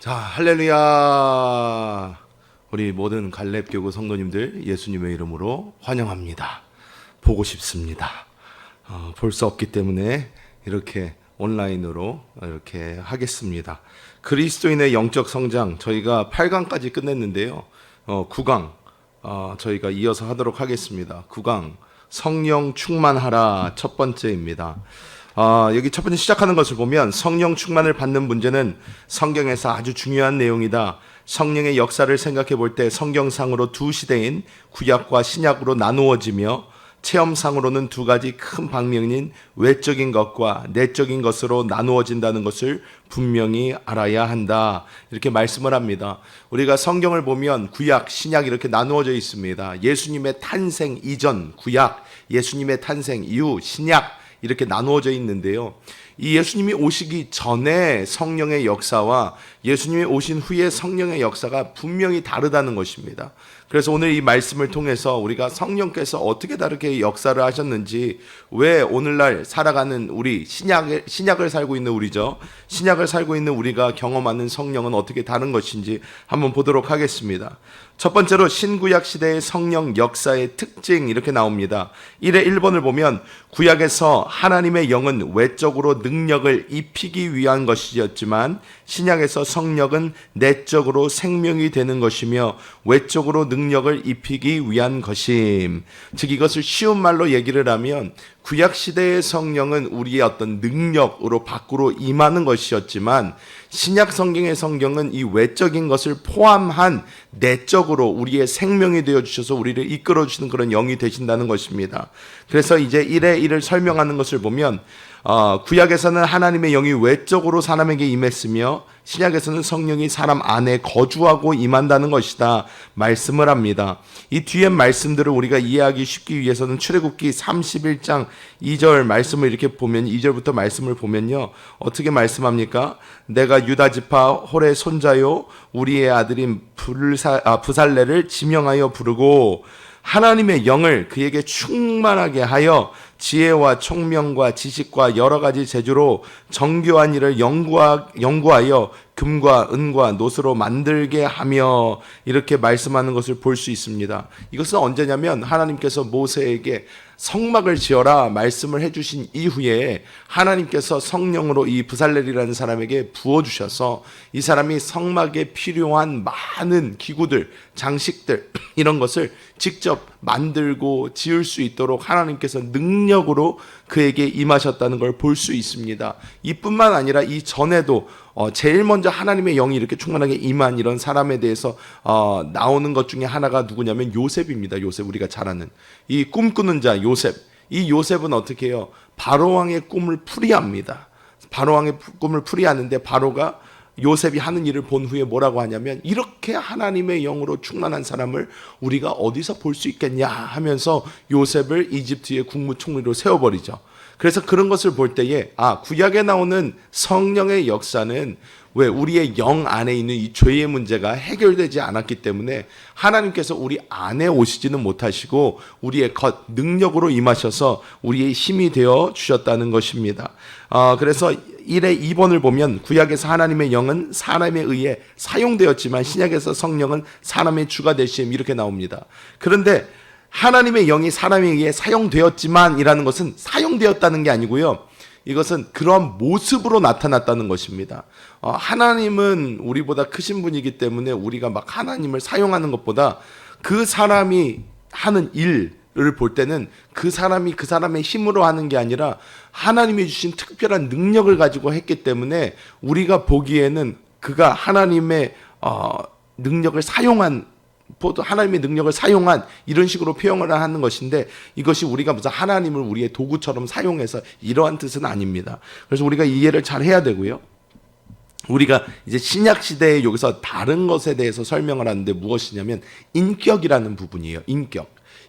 자, 할렐루야. 우리 모든 갈렙교구 성도님들 예수님의 이름으로 환영합니다. 보고 싶습니다. 볼 수 없기 때문에 이렇게 온라인으로 이렇게 하겠습니다. 그리스도인의 영적 성장, 저희가 8강까지 끝냈는데요. 9강 저희가 이어서 하도록 하겠습니다. 9강 성령 충만하라 첫 번째입니다. 여기 첫 번째 시작하는 것을 보면 성령 충만을 받는 문제는 성경에서 아주 중요한 내용이다. 성령의 역사를 생각해 볼 때 성경상으로 두 시대인 구약과 신약으로 나누어지며 체험상으로는 두 가지 큰 방면인 외적인 것과 내적인 것으로 나누어진다는 것을 분명히 알아야 한다. 이렇게 말씀을 합니다. 우리가 성경을 보면 구약, 신약 이렇게 나누어져 있습니다. 예수님의 탄생 이전 구약, 예수님의 탄생 이후 신약 이렇게 나누어져 있는데요. 이 예수님이 오시기 전에 성령의 역사와 예수님이 오신 후에 성령의 역사가 분명히 다르다는 것입니다. 그래서 오늘 이 말씀을 통해서 우리가 성령께서 어떻게 다르게 역사를 하셨는지, 왜 오늘날 살아가는 우리 신약을 살고 있는 우리죠. 신약을 살고 있는 우리가 경험하는 성령은 어떻게 다른 것인지 한번 보도록 하겠습니다. 첫 번째로 신구약 시대의 성령 역사의 특징 이렇게 나옵니다. 1의 1번을 보면 구약에서 하나님의 영은 외적으로 능력을 입히기 위한 것이었지만 신약에서 성령은 내적으로 생명이 되는 것이며 외적으로 능력을 입히기 위한 것임. 즉 이것을 쉬운 말로 얘기를 하면 구약 시대의 성령은 우리의 어떤 능력으로 밖으로 임하는 것이었지만 신약 성경의 성경은 이 외적인 것을 포함한 내적으로 우리의 생명이 되어주셔서 우리를 이끌어주시는 그런 영이 되신다는 것입니다. 그래서 이제 1의 1을 설명하는 것을 보면 구약에서는 하나님의 영이 외적으로 사람에게 임했으며 신약에서는 성령이 사람 안에 거주하고 임한다는 것이다 말씀을 합니다. 이 뒤에 말씀들을 우리가 이해하기 쉽기 위해서는 출애굽기 31장 2절 말씀을 이렇게 보면 2절부터 말씀을 보면요. 어떻게 말씀합니까? 내가 유다 지파 홀의 손자요 우리의 아들인 부살레를 지명하여 부르고 하나님의 영을 그에게 충만하게 하여 지혜와 총명과 지식과 여러 가지 재주로 정교한 일을 연구하여 금과 은과 노스로 만들게 하며 이렇게 말씀하는 것을 볼 수 있습니다. 이것은 언제냐면 하나님께서 모세에게 성막을 지어라 말씀을 해주신 이후에 하나님께서 성령으로 이 부살렐이라는 사람에게 부어주셔서 이 사람이 성막에 필요한 많은 기구들, 장식들 이런 것을 직접 만들고 지을 수 있도록 하나님께서 능력으로 그에게 임하셨다는 걸 볼 수 있습니다. 이뿐만 아니라 이 전에도 제일 먼저 하나님의 영이 이렇게 충만하게 임한 이런 사람에 대해서 나오는 것 중에 하나가 누구냐면 요셉입니다. 요셉, 우리가 잘 아는 이 꿈꾸는 자 요셉. 이 요셉은 어떻게 해요? 바로왕의 꿈을 풀이합니다. 바로왕의 꿈을 풀이하는데 바로가 요셉이 하는 일을 본 후에 뭐라고 하냐면 이렇게 하나님의 영으로 충만한 사람을 우리가 어디서 볼 수 있겠냐 하면서 요셉을 이집트의 국무총리로 세워버리죠. 그래서 그런 것을 볼 때에 구약에 나오는 성령의 역사는 왜 우리의 영 안에 있는 이 죄의 문제가 해결되지 않았기 때문에 하나님께서 우리 안에 오시지는 못하시고 우리의 겉 능력으로 임하셔서 우리의 힘이 되어 주셨다는 것입니다. 그래서 1의 2번을 보면 구약에서 하나님의 영은 사람에 의해 사용되었지만 신약에서 성령은 사람의 주가 되심 이렇게 나옵니다. 그런데 하나님의 영이 사람에 의해 사용되었지만 이라는 것은 사용되었다는 게 아니고요. 이것은 그런 모습으로 나타났다는 것입니다. 하나님은 우리보다 크신 분이기 때문에 우리가 막 하나님을 사용하는 것보다 그 사람이 하는 일을 볼 때는 그 사람이 그 사람의 힘으로 하는 게 아니라 하나님이 주신 특별한 능력을 가지고 했기 때문에 우리가 보기에는 그가 하나님의 능력을 사용한 하나님의 능력을 사용한 이런 식으로 표현을 하는 것인데 이것이 우리가 무슨 하나님을 우리의 도구처럼 사용해서 이러한 뜻은 아닙니다. 그래서 우리가 이해를 잘 해야 되고요. 우리가 이제 신약 시대에 여기서 다른 것에 대해서 설명을 하는데 무엇이냐면 인격이라는 부분이에요.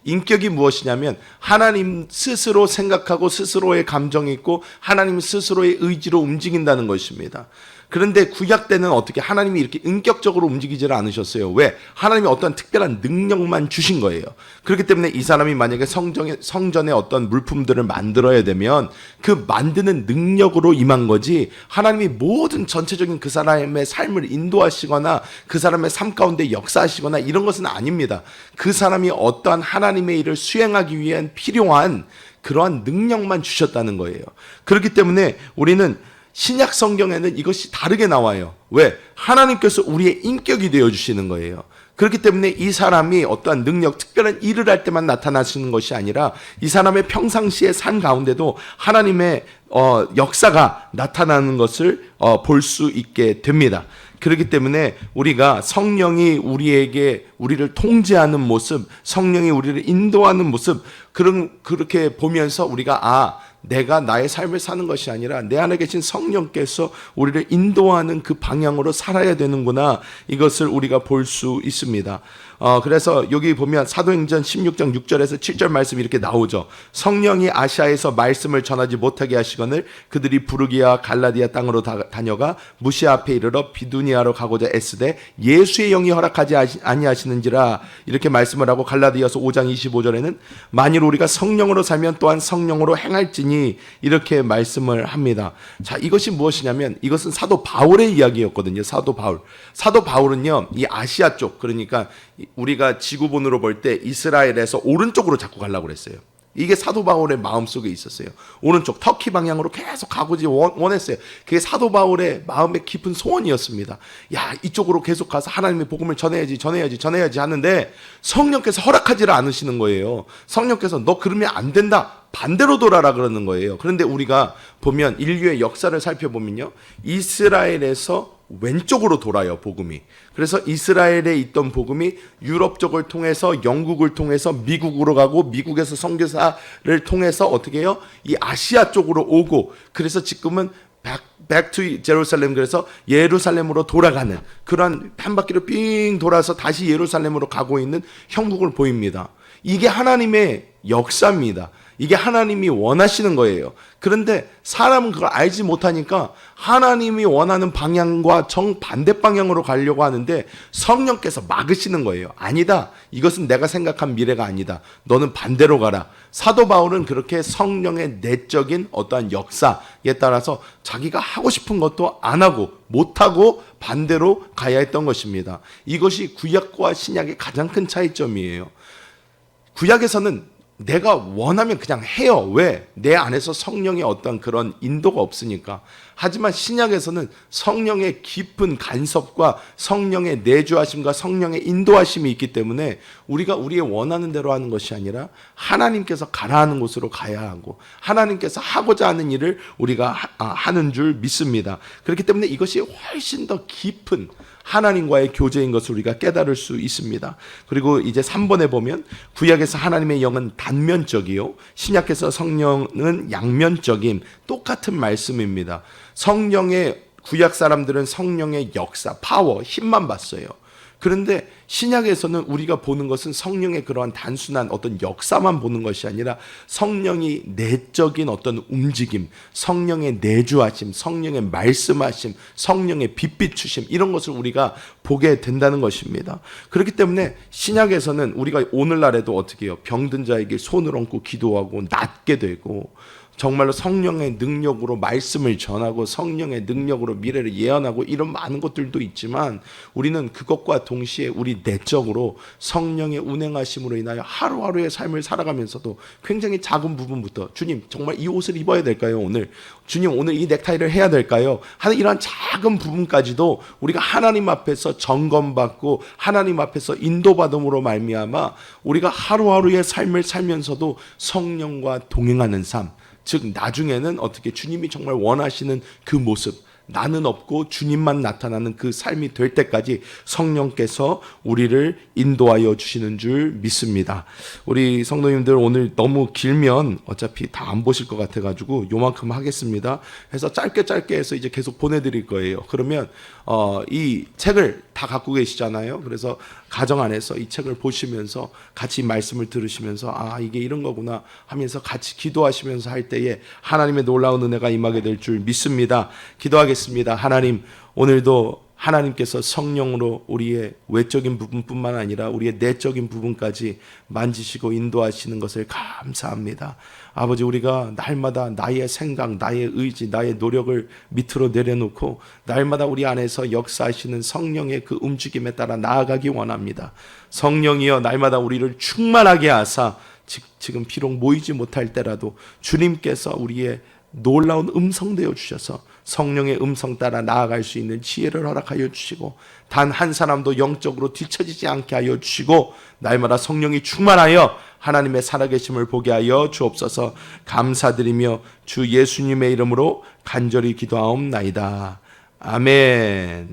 인격이 무엇이냐면 하나님 스스로 생각하고 스스로의 감정이 있고 하나님 스스로의 의지로 움직인다는 것입니다. 그런데 구약 때는 어떻게 하나님이 이렇게 인격적으로 움직이지를 않으셨어요. 왜? 하나님이 어떤 특별한 능력만 주신 거예요. 그렇기 때문에 이 사람이 만약에 성전에 어떤 물품들을 만들어야 되면 그 만드는 능력으로 임한 거지, 하나님이 모든 전체적인 그 사람의 삶을 인도하시거나 그 사람의 삶 가운데 역사하시거나 이런 것은 아닙니다. 그 사람이 어떠한 하나님의 일을 수행하기 위한 필요한 그러한 능력만 주셨다는 거예요. 그렇기 때문에 우리는 신약 성경에는 이것이 다르게 나와요. 왜? 하나님께서 우리의 인격이 되어주시는 거예요. 그렇기 때문에 이 사람이 어떠한 능력, 특별한 일을 할 때만 나타나시는 것이 아니라 이 사람의 평상시의 삶 가운데도 하나님의 역사가 나타나는 것을 볼 수 있게 됩니다. 그렇기 때문에 우리가 성령이 우리를 통제하는 모습, 성령이 우리를 인도하는 모습, 그렇게 보면서 우리가 내가 나의 삶을 사는 것이 아니라 내 안에 계신 성령께서 우리를 인도하는 그 방향으로 살아야 되는구나, 이것을 우리가 볼 수 있습니다. 그래서 여기 보면 사도행전 16장 6절에서 7절 말씀이 이렇게 나오죠. 성령이 아시아에서 말씀을 전하지 못하게 하시거늘 그들이 부르기아 갈라디아 땅으로 다녀가 무시아 앞에 이르러 비두니아로 가고자 애쓰되 예수의 영이 허락하지 아니하시는지라, 이렇게 말씀을 하고 갈라디아서 5장 25절에는 만일 우리가 성령으로 살면 또한 성령으로 행할지니, 이렇게 말씀을 합니다. 자, 이것이 무엇이냐면 이것은 사도 바울의 이야기였거든요. 사도 바울은요, 이 아시아 쪽, 그러니까 우리가 지구본으로 볼 때 이스라엘에서 오른쪽으로 자꾸 가려고 그랬어요. 이게 사도 바울의 마음속에 있었어요. 오른쪽 터키 방향으로 계속 가고지 원했어요. 그게 사도 바울의 마음의 깊은 소원이었습니다. 이쪽으로 계속 가서 하나님의 복음을 전해야지 하는데 성령께서 허락하지를 않으시는 거예요. 성령께서 너 그러면 안 된다, 반대로 돌아라 그러는 거예요. 그런데 우리가 보면 인류의 역사를 살펴보면요, 이스라엘에서 왼쪽으로 돌아요, 복음이. 그래서 이스라엘에 있던 복음이 유럽 쪽을 통해서 영국을 통해서 미국으로 가고, 미국에서 선교사를 통해서 어떻게 해요? 이 아시아 쪽으로 오고, 그래서 지금은 back to Jerusalem, 그래서 예루살렘으로 돌아가는 그런 한 바퀴를 삥 돌아서 다시 예루살렘으로 가고 있는 형국을 보입니다. 이게 하나님의 역사입니다. 이게 하나님이 원하시는 거예요. 그런데 사람은 그걸 알지 못하니까 하나님이 원하는 방향과 정반대 방향으로 가려고 하는데 성령께서 막으시는 거예요. 아니다, 이것은 내가 생각한 미래가 아니다, 너는 반대로 가라. 사도 바울은 그렇게 성령의 내적인 어떠한 역사에 따라서 자기가 하고 싶은 것도 안 하고 못하고 반대로 가야 했던 것입니다. 이것이 구약과 신약의 가장 큰 차이점이에요. 구약에서는 내가 원하면 그냥 해요. 왜? 내 안에서 성령의 어떤 그런 인도가 없으니까. 하지만 신약에서는 성령의 깊은 간섭과 성령의 내주하심과 성령의 인도하심이 있기 때문에 우리가 우리의 원하는 대로 하는 것이 아니라 하나님께서 가라 하는 곳으로 가야 하고, 하나님께서 하고자 하는 일을 우리가 하는 줄 믿습니다. 그렇기 때문에 이것이 훨씬 더 깊은 하나님과의 교제인 것을 우리가 깨달을 수 있습니다. 그리고 이제 3번에 보면 구약에서 하나님의 영은 단면적이요, 신약에서 성령은 양면적인 똑같은 말씀입니다. 성령의, 구약 사람들은 성령의 역사, 파워, 힘만 봤어요. 그런데 신약에서는 우리가 보는 것은 성령의 그러한 단순한 어떤 역사만 보는 것이 아니라 성령이 내적인 어떤 움직임, 성령의 내주하심, 성령의 말씀하심, 성령의 빛비추심, 이런 것을 우리가 보게 된다는 것입니다. 그렇기 때문에 신약에서는 우리가 오늘날에도 어떻게 해요? 병든 자에게 손을 얹고 기도하고 낫게 되고, 정말로 성령의 능력으로 말씀을 전하고 성령의 능력으로 미래를 예언하고, 이런 많은 것들도 있지만 우리는 그것과 동시에 우리 내적으로 성령의 운행하심으로 인하여 하루하루의 삶을 살아가면서도 굉장히 작은 부분부터, 주님 정말 이 옷을 입어야 될까요? 오늘 주님 오늘 이 넥타이를 해야 될까요? 하는 이러한 작은 부분까지도 우리가 하나님 앞에서 점검받고 하나님 앞에서 인도받음으로 말미암아 우리가 하루하루의 삶을 살면서도 성령과 동행하는 삶, 즉 나중에는 어떻게 주님이 정말 원하시는 그 모습, 나는 없고 주님만 나타나는 그 삶이 될 때까지 성령께서 우리를 인도하여 주시는 줄 믿습니다. 우리 성도님들 오늘 너무 길면 어차피 다 안 보실 것 같아가지고 요만큼 하겠습니다. 해서 짧게 해서 이제 계속 보내드릴 거예요. 그러면 이 책을 다 갖고 계시잖아요. 그래서 가정 안에서 이 책을 보시면서 같이 말씀을 들으시면서 이게 이런 거구나 하면서 같이 기도하시면서 할 때에 하나님의 놀라운 은혜가 임하게 될 줄 믿습니다. 기도하겠습니다. 기도하겠습니다. 하나님, 오늘도 하나님께서 성령으로 우리의 외적인 부분뿐만 아니라 우리의 내적인 부분까지 만지시고 인도하시는 것을 감사합니다. 아버지, 우리가 날마다 나의 생각, 나의 의지, 나의 노력을 밑으로 내려놓고 날마다 우리 안에서 역사하시는 성령의 그 움직임에 따라 나아가기 원합니다. 성령이여, 날마다 우리를 충만하게 하사 지금 비록 모이지 못할 때라도 주님께서 우리의 놀라운 음성 되어 주셔서 성령의 음성 따라 나아갈 수 있는 지혜를 허락하여 주시고, 단 한 사람도 영적으로 뒤처지지 않게 하여 주시고, 날마다 성령이 충만하여 하나님의 살아계심을 보게 하여 주옵소서. 감사드리며 주 예수님의 이름으로 간절히 기도하옵나이다. 아멘.